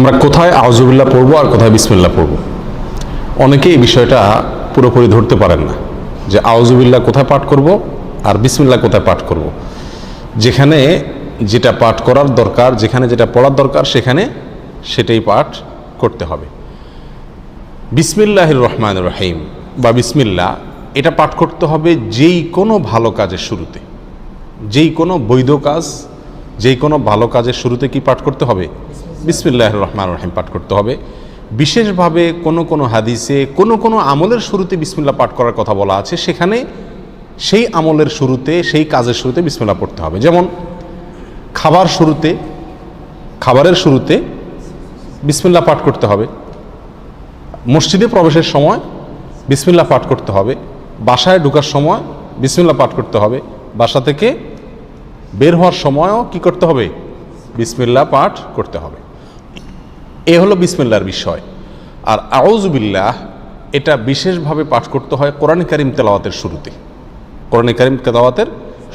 আমরা কোথায় আউযুবিল্লাহ পড়বো আর কোথায় বিসমিল্লাহ পড়বো, অনেকে এই বিষয়টা পুরোপুরি ধরতে পারেন না যে আউযুবিল্লাহ কোথায় পাঠ করব আর বিসমিল্লাহ কোথায় পাঠ করব। যেখানে যেটা পাঠ করার দরকার, যেখানে যেটা পড়ার দরকার সেখানে সেটাই পাঠ করতে হবে। বিসমিল্লাহির রহমানির রহিম বা বিসমিল্লাহ এটা পাঠ করতে হবে যেই কোনো ভালো কাজের শুরুতে, যেই কোনো বৈধ কাজ, যেই কোনো ভালো কাজের শুরুতে কি পাঠ করতে হবে? বিসমিল্লাহির রহমানির রহিম পাঠ করতে হবে। বিশেষভাবে কোনো কোনো হাদিসে কোনো কোনো আমলের শুরুতে বিসমিল্লাহ পাঠ করার কথা বলা আছে, সেখানে সেই আমলের শুরুতে, সেই কাজের শুরুতে বিসমিল্লাহ পড়তে হবে। যেমন খাবারের শুরুতে বিসমিল্লাহ পাঠ করতে হবে, মসজিদে প্রবেশের সময় বিসমিল্লাহ পাঠ করতে হবে, বাসায় ঢোকার সময় বিসমিল্লাহ পাঠ করতে হবে, বাসা থেকে বের হওয়ার সময়ও কি করতে হবে? বিসমিল্লাহ পাঠ করতে হবে। এ হলো বিসমিল্লাহর বিষয়। আর আউযুবিল্লাহ এটা বিশেষভাবে পাঠ করতে হয় কোরআন কারীম তেলাওয়াতের শুরুতে, কোরআন কারীম তেলাওয়াতের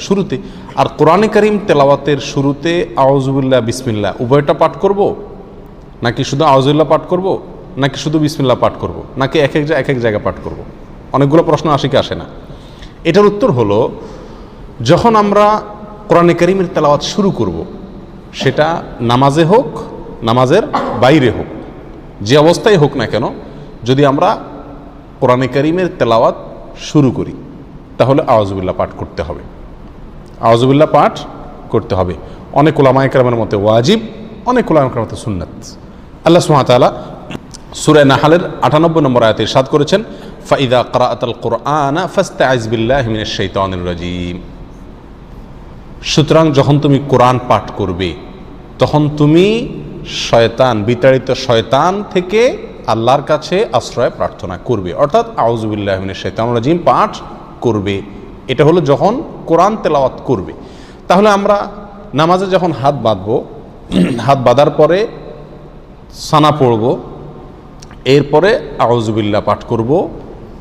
শুরুতে। আর কোরআন কারীম তেলাওয়াতের শুরুতে আউযুবিল্লাহ বিসমিল্লাহ উভয়টা পাঠ করব, নাকি শুধু আউযুবিল্লাহ পাঠ করব, নাকি শুধু বিসমিল্লাহ পাঠ করব, নাকি এক এক জায়গায় পাঠ করব? অনেকগুলো প্রশ্ন আসে কি আসে না। এটার উত্তর হলো, যখন আমরা কোরআন কারীমের তেলাওয়াত শুরু করব, সেটা নামাজে হোক, নামাজের বাইরে হোক, যে অবস্থায় হোক না কেন, যদি আমরা কোরআন কারীমের তেলাওয়াত শুরু করি তাহলে আউযুবিল্লাহ পাঠ করতে হবে, আউযুবিল্লাহ পাঠ করতে হবে। অনেক উলামায়ে কেরামের মতে ওয়াজিব, অনেক উলামায়ে কেরামের মতে সুন্নাত। আল্লাহ সুবহানাহু ওয়া তাআলা সূরা নাহলের 98 নম্বর আয়াতে ইরশাদ করেছেন, ফাইদা ক্রাআতাল কুরআনা ফাস্তাইজ বিল্লাহি মিনাশ শাইতানির রাজীম। সুতরাং যখন তুমি কোরআন পাঠ করবে তখন তুমি শয়তান, বিতাড়িত শয়তান থেকে আল্লাহর কাছে আশ্রয় প্রার্থনা করবে, অর্থাৎ আউযুবিল্লাহি মিনাশ শাইতানির রাজীম পাঠ করবে। এটা হলো যখন কোরআন তেলাওয়াত করবে। তাহলে আমরা নামাজে যখন হাত বাঁধবো, হাত বাঁধার পরে সানা পড়ব, এরপরে আউযুবিল্লাহ পাঠ করব,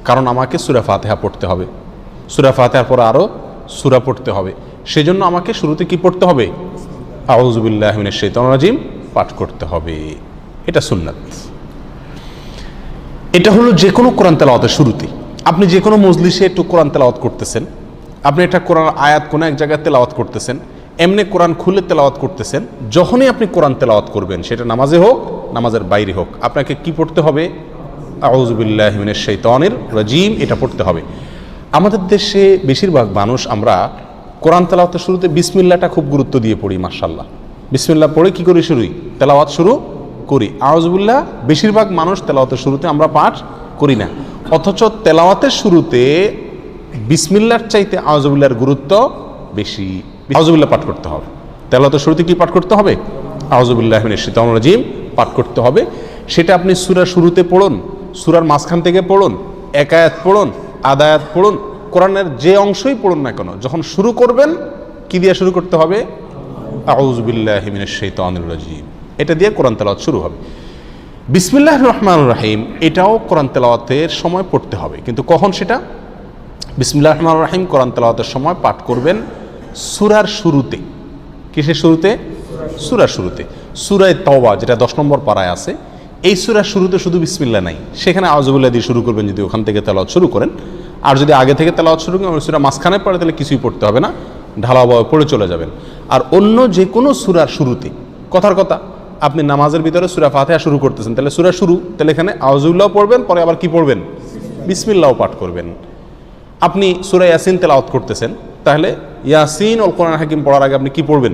কারণ আমাকে সূরা ফাতিহা পড়তে হবে, সূরা ফাতিহার পরে আরও সূরা পড়তে হবে। সেজন্য আমাকে শুরুতে কি পড়তে হবে? আউযুবিল্লাহি মিনাশ শাইতানির রাজীম পাঠ করতে হবে। এটা সুন্নাত। এটা হলো যে কোনো কোরআন তেলাওয়াতের শুরুতে। আপনি যে কোনো মজলিসে একটু কোরআন তেলাওয়াত করতেছেন, আপনি একটা কোরআন আয়াত কোনো এক জায়গায় তেলাওয়াত করতেছেন, এমনি কোরআন খুলে তেলাওয়াত করতেছেন, যখনই আপনি কোরআন তেলাওয়াত করবেন, সেটা নামাজে হোক, নামাজের বাইরে হোক, আপনাকে কি পড়তে হবে? আউযুবিল্লাহি মিনাশ শাইতানির রাজীম এটা পড়তে হবে। আমাদের দেশে বেশিরভাগ মানুষ আমরা কোরআন তেলাওয়াতের শুরুতে বিসমিল্লাহটা খুব গুরুত্ব দিয়ে পড়ি। মাশাআল্লাহ, বিসমিল্লাহ পড়ে কি করি? তেলাওয়াত শুরু করি। আউযুবিল্লাহ বেশিরভাগ মানুষ তেলাওয়াতের শুরুতে আমরা পাঠ করি না, অথচ তেলাওয়াতের শুরুতে বিসমিল্লাহর চাইতে আউযুবিল্লাহর গুরুত্ব বেশি। আউযুবিল্লাহ পাঠ করতে হবে। তেলাওয়াতের শুরুতে কি পাঠ করতে হবে? আউযুবিল্লাহি মিনাশ শাইতানির রাজীম পাঠ করতে হবে। সেটা আপনি সূরার শুরুতে পড়ুন, সূরার মাঝখান থেকে পড়ুন, এক আয়াত পড়ুন, আধা আয়াত পড়ুন, কোরআনের যে অংশই পড়ুন না কেন, যখন শুরু করবেন কি দিয়ে শুরু করতে হবে? আউযুবিল্লাহি মিনাশ শাইতানির রাজীম, এটা দিয়ে কোরআন তেলাওয়াত শুরু হবে। বিসমিল্লাহির রহমানির রহিম এটাও কোরআন তেলাওয়াতের সময় পড়তে হবে, কিন্তু কখন সেটা? বিসমিল্লাহির রহমানির রহিম কোরআন তেলাওয়াতের সময় পাঠ করবেন সূরার শুরুতে। কিসের শুরুতে? সূরার শুরুতে। সূরা তাওবা যেটা 10 নম্বর পারায় আছে, এই সূরার শুরুতে শুধু বিসমিল্লাহ নাই, সেখানে আউযুবিল্লাহ দিয়ে শুরু করবেন যদি ওখান থেকে তেলাওয়াত শুরু করেন। আর যদি আগে থেকে তেলাওয়াত শুরু করেন, সূরা মাঝখানে পড়ে, তাহলে কিছুই পড়তে হবে না, ঢালাওভাবে পড়ে চলে যাবেন। আর অন্য যে কোনো সূরার শুরুতে, কথার কথা, আপনি নামাজের ভিতরে সূরা ফাতিহা শুরু করতেছেন, তাহলে সূরা শুরু, তাহলে এখানে আউযুবিল্লাহ পড়বেন, পরে আবার কি পড়বেন? বিসমিল্লাহ পাঠ করবেন। আপনি সূরা ইয়াসিন তেলাওয়াত করতেছেন, তাহলে ইয়াসিন ওয়াল কোরআন হাকিম পড়ার আগে আপনি কি পড়বেন?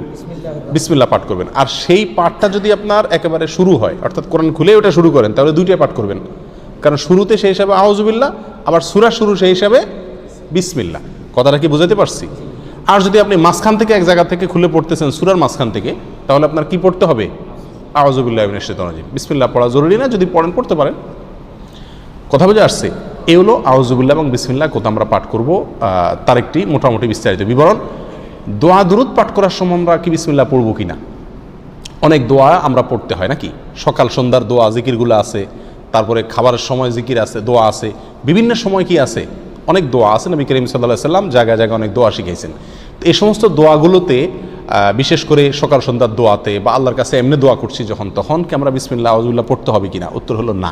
বিসমিল্লাহ পাঠ করবেন। আর সেই পাঠটা যদি আপনার একেবারে শুরু হয়, অর্থাৎ কোরআন খুলে ওটা শুরু করেন, তাহলে দুইটাই পাঠ করবেন, কারণ শুরুতে সেই হিসাবে আউযুবিল্লাহ, আবার সূরা শুরু সেই হিসাবে বিসমিল্লাহ। কথাটা কি বুঝাতে পারছি? আর যদি আপনি মাঝখান থেকে এক জায়গা থেকে খুলে পড়তেছেন, সূরার মাঝখান থেকে, তাহলে আপনার কি পড়তে হবে? আউযুবিল্লাহি মিনাশ শাইতানির রাজীম। বিসমিল্লাহ পড়া জরুরি না, যদি পড়েন পড়তে পারেন। কথা বুঝে আসছে? এই হলো আউযুবিল্লাহ এবং বিসমিল্লাহ কোথা আমরা পাঠ করব, তার একটি মোটামুটি বিস্তারিত বিবরণ। দোয়া দুরুদ পাঠ করার সময় আমরা কি বিসমিল্লাহ পড়বো কিনা? অনেক দোয়া আমরা পড়তে হয় নাকি? সকাল সন্ধ্যার দোয়া জিকিরগুলো আছে, তারপরে খাবারের সময় জিকির আছে, দোয়া আছে, বিভিন্ন সময় কি আছে? অনেক দোয়া আছে। নবী করিম সাল্লাল্লাহু আলাইহি ওয়াসাল্লাম জায়গায় জায়গায় অনেক দোয়া শিখিয়েছেন। তো এই সমস্ত দোয়াগুলোতে বিশেষ করে সকাল সন্ধ্যার দোয়াতে বা আল্লাহর কাছে এমনি দোয়া করছি যখন, তখন কি আমরা বিসমিল্লাহ আউযুবিল্লাহ পড়তে হবে কিনা? উত্তর হলো না।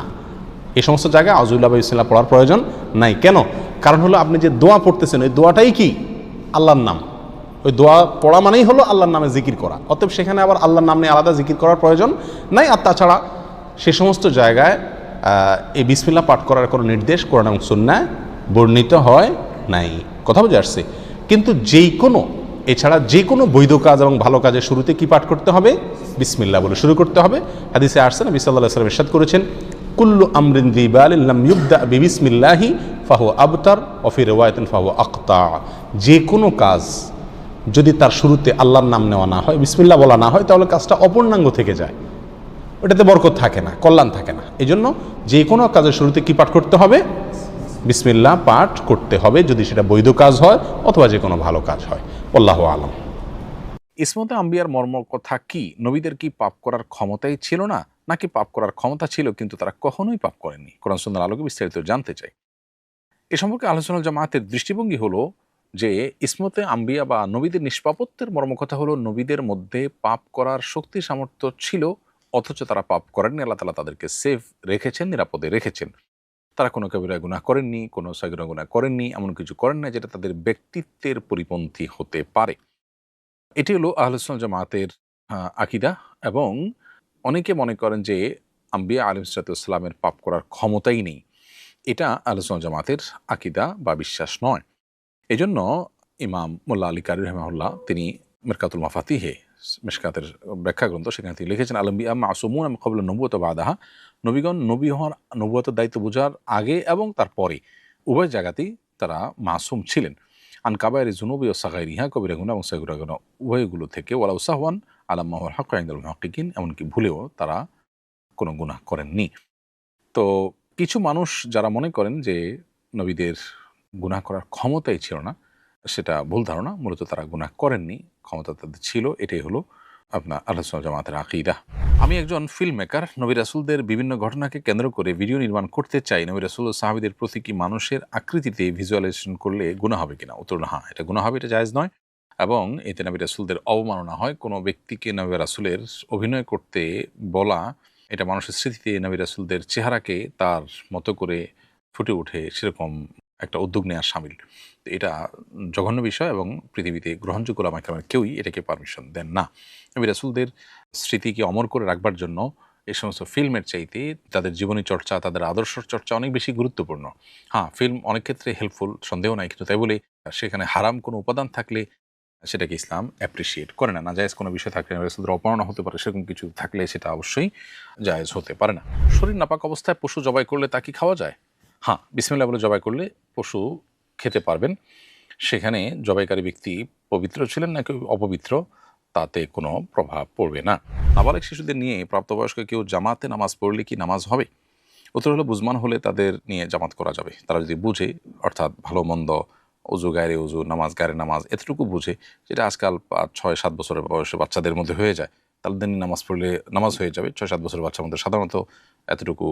এই সমস্ত জায়গায় আউযুবিল্লাহ বা বিসমিল্লাহ পড়ার প্রয়োজন নাই। কেন? কারণ হলো আপনি যে দোয়া পড়তেছেন ওই দোয়াটাই কি আল্লাহর নাম। ওই দোয়া পড়া মানেই হলো আল্লাহর নামে জিকির করা, অতএব সেখানে আবার আল্লাহর নাম নিয়ে আলাদা জিকির করার প্রয়োজন নাই। আর তাছাড়া সে সমস্ত জায়গায় এই বিসমিল্লাহ পাঠ করার কোনো নির্দেশ কোরআন এবং সুন্নায় বর্ণিত হয় নাই। কথা বুঝে আসছে? কিন্তু এছাড়া যে কোনো বৈধ কাজ এবং ভালো কাজের শুরুতে কি পাঠ করতে হবে? বিসমিল্লাহ বলে শুরু করতে হবে। হাদিসে আসছে, নবী সাল্লাল্লাহু আলাইহি ওয়াসাল্লাম ইরশাদ করেছেন, কুল্লু আমরিন যী বালিন লাম ইউবদা বিবিসমিল্লাহি ফাহুয়া আবতার ওয়া ফি রিওয়ায়াতিন ফাহুয়া আকতা। যে কোনো কাজ যদি তার শুরুতে আল্লাহর নাম নেওয়া না হয়, বিসমিল্লাহ বলা না হয়, তাহলে কাজটা অপূর্ণাঙ্গ থেকে যায়, ওটাতে বরকত থাকে না, কল্যাণ থাকে না। এই জন্য যে কোনো কাজের শুরুতে কি পাঠ করতে হবে? বিসমিল্লাহ পাঠ করতে হবে, যদি সেটা বৈধ কাজ হয় অথবা যে কোনো ভালো কাজ হয়। আল্লাহু আলাম। ইসমতে আম্বিয়ার মর্ম কথা কি? নবীদের কি পাপ করার ক্ষমতাই ছিল না, নাকি পাপ করার ক্ষমতা ছিল কিন্তু তারা কখনোই পাপ করেননি? কোরআন সুন্নাহর আলোকে বিস্তারিত জানতে চাই। এ সম্পর্কে আহলে সুন্নাহ ওয়াল জামাতের দৃষ্টিভঙ্গি হলো যে ইসমতে আম্বিয়া বা নবীদের নিষ্পাপত্বের মর্মকথা হলো নবীদের মধ্যে পাপ করার শক্তি সামর্থ্য ছিল, অথচ তারা পাপ করেননি। আল্লাহ তাআলা তাদেরকে সেফ রেখেছেন, নিরাপদে রেখেছেন। তারা কোনো কবিরা গুনাহ করেননি, কোনো সগীরা গুনাহ করেননি, এমন কিছু করেন না যেটা তাদের ব্যক্তিত্বের পরিপন্থী হতে পারে। এটি হলো আহলে সুন্নাহ ওয়াল জামাতের আকীদা। এবং অনেকে মনে করেন যে আম্বিয়া আলাইহিসসালামের পাপ করার ক্ষমতাই নেই। এটা আহলে সুন্নাহ ওয়াল জামাতের আকীদা বা বিশ্বাস নয়। এজন্য ইমাম মোল্লা আলী কারি রাহিমাহুল্লাহ তিনি মিরকাতুল মাফাতিহে, মিশকাতের ব্যাখ্যা গ্রন্থ, সেখানে তিনি লিখেছেন, আল আম্বিয়া মাসুমুন মিন ক্বাবলি নবুওয়াতি ওয়া বা'দাহা। নবীগণ নবী হওয়ার নবুয়তের দায়িত্ব বোঝার আগে এবং তার পরে উভয় জায়গাতেই তারা মাসুম ছিলেন। আন কাবায়রি যুনুবি ওয়া সাগাইরিহা, কবিরা গুনাহ এবং সগীরা গুনাহ উভয়গুলো থেকে, ওয়ালাউ সাহওয়ান আলা মা হুয়াল হাক্কু ইনদাল মুহাক্কিকিন, এমনকি ভুলেও তারা কোনো গুনাহ করেননি। তো কিছু মানুষ যারা মনে করেন যে নবীদের গুনাহ করার ক্ষমতাই ছিল না, সেটা ভুল ধারণা। মূলত তারা গুনাহ করেননি, ক্ষমতা তাদের ছিল। এটাই হলো আপনার আহলে সুন্নাহ ওয়াল জামাতের আকীদা। আমি একজন ফিল্ম মেকার, নবী রাসূলদের বিভিন্ন ঘটনাকে কেন্দ্র করে ভিডিও নির্মাণ করতে চাই। নবী রাসূল ও সাহাবীদের প্রতীকী মানুষের আকৃতিতে ভিজুয়ালাইজেশন করলে গুনাহ হবে কিনা? উত্তর হলো হ্যাঁ, এটা গুনাহ হবে, এটা জায়েজ নয়। এবং এতে নবী রাসূলদের অবমাননা হয়। কোনো ব্যক্তিকে নবী রাসূলের অভিনয় করতে বলা, এটা মানুষের স্মৃতিতে নবী রাসূলদের চেহারাকে তার মতো করে ফুটে ওঠে সেরকম একটা উদ্যোগ নেওয়া শামিল। তো এটা জঘন্য বিষয় এবং পৃথিবীতে গ্রহণযোগ্য ওলামায়ে কেরামের কেউই এটাকে পারমিশন দেন না। নবী রাসূলদের স্মৃতিকে অমর করে রাখবার জন্য এই সমস্ত ফিল্মের চাইতে তাদের জীবনী চর্চা, তাদের আদর্শ চর্চা অনেক বেশি গুরুত্বপূর্ণ। হ্যাঁ, ফিল্ম অনেক ক্ষেত্রে হেল্পফুল, সন্দেহ নাই। কিন্তু তাই বলে সেখানে হারাম কোনো উপাদান থাকলে সেটাকে ইসলাম অ্যাপ্রিশিয়েট করে না। নাজায়েজ কোনো বিষয় থাকলে, নবী রাসূলদের অপমাননা হতে পারে, সেরকম কিছু থাকলে সেটা অবশ্যই জায়েজ হতে পারে না। শরীর নাপাক অবস্থায় পশু জবাই করলে তা কি খাওয়া যায়? হ্যাঁ, বিসমিল্লাহ বলে জবাই করলে পশু খেতে পারবেন। সেখানে জবাইকারী ব্যক্তি পবিত্র ছিলেন নাকি অপবিত্র, তাতে কোনো প্রভাব পড়বে না। নাবালক শিশুদের নিয়ে প্রাপ্তবয়স্ক কেউ জামাতে নামাজ পড়লে কি নামাজ হবে? উত্তর হলো, বুঝমান হলে তাদের নিয়ে জামাত করা যাবে। তারা যদি বুঝে, অর্থাৎ ভালো মন্দ, অজু গায়ে অজু, নামাজ গায়ে নামাজ, এতটুকু বুঝে, যেটা আজকাল 5-6-7 বছরের বয়সে বাচ্চাদের মধ্যে হয়ে যায়, তাদের নিয়ে নামাজ পড়লে নামাজ হয়ে যাবে। 6-7 বছরের বাচ্চার মধ্যে সাধারণত এতটুকু